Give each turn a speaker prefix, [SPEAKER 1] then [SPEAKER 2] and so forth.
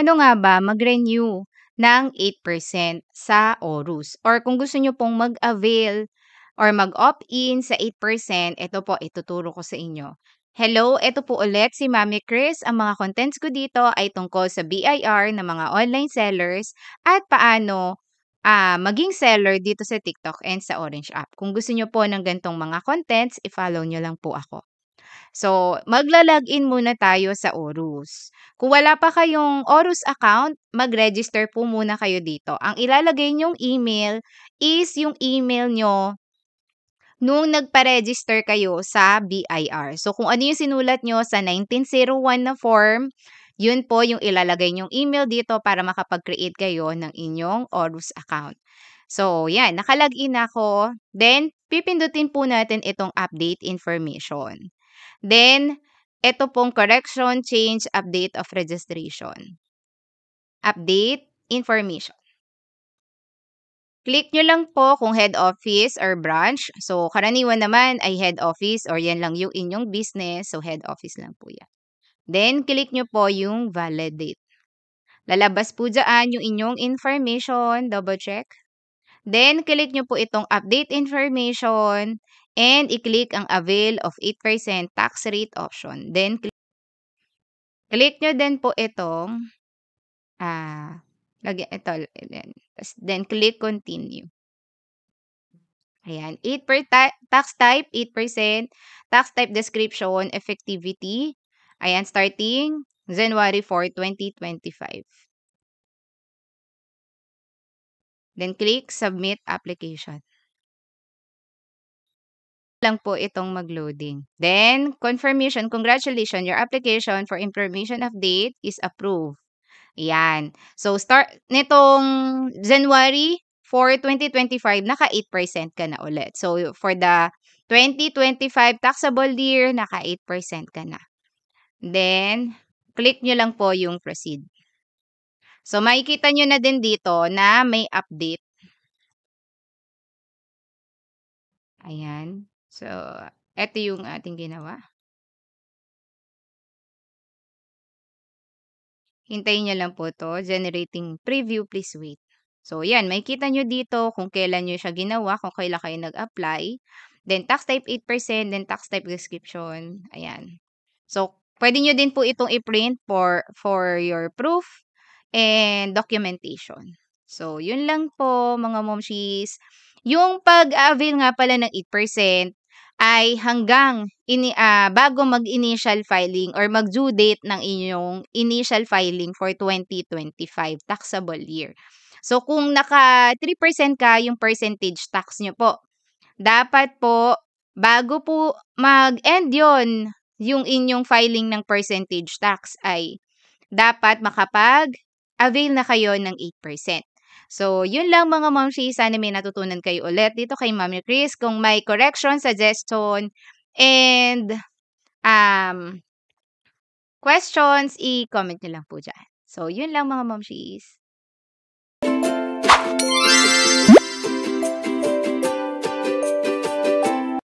[SPEAKER 1] Paano nga ba mag-renew ng 8% sa Orus? Or kung gusto niyo pong mag-avail or mag-opt-in sa 8%, ito po ituturo ko sa inyo. Hello, ito po ulit si Mami Chris. Ang mga contents ko dito ay tungkol sa BIR ng mga online sellers at paano maging seller dito sa TikTok and sa Orange app. Kung gusto niyo po ng gantong mga contents, i-follow niyo lang po ako. So, magla-login muna tayo sa Orus. Kung wala pa kayong Orus account, mag-register po muna kayo dito. Ang ilalagay niyong email is yung email nyo nung nagpa-register kayo sa BIR. So, kung ano yung sinulat nyo sa 1901 na form, yun po yung ilalagay nyong email dito para makapag-create kayo ng inyong Orus account. So, yan, nakalagin ako. Then, pipindutin po natin itong update information. Then, ito pong correction, change, update of registration. Update information. Click nyo lang po kung head office or branch. So, karaniwan naman ay head office or yan lang yung inyong business. So, head office lang po yan. Then, click nyo po yung validate. Lalabas po dyan yung inyong information. Double check. Then, click nyo po itong update information and i-click ang avail of 8% tax rate option. Then, click nyo din po itong ito, then click continue. Ayan, tax type 8%, tax type description, effectivity. Ayan, starting January 4, 2025. Then click submit application. Lang po itong mag-loading. Then, confirmation, congratulations, your application for information update is approved. Ayan. So, start nitong January 4, 2025, naka 8% ka na ulit. So, for the 2025 taxable year, naka 8% ka na. Then, click nyo lang po yung proceed. So, makikita nyo na din dito na may update. Ayan. So, ito yung ating ginawa. Hintayin nyo lang po to. Generating preview, please wait. So, yan. Makikita nyo dito kung kailan nyo siya ginawa, kung kailan kayo nag-apply. Then, tax type 8%, then tax type description. Ayan. So, pwede nyo din po itong i-print for your proof and documentation. So, yun lang po mga momshies. Yung pag-avail nga pala ng 8% ay hanggang bago mag-initial filing or mag-due date ng inyong initial filing for 2025 taxable year. So, kung naka 3% ka, yung percentage tax nyo po, dapat po, bago po mag-end yon yung inyong filing ng percentage tax ay dapat makapag-avail na kayo ng 8%. So, yun lang mga momshi. Sana may natutunan kayo ulit dito kay Mami Chris. Kung may correction, suggestion, and questions, i-comment nyo lang po dyan. So, yun lang mga momshis.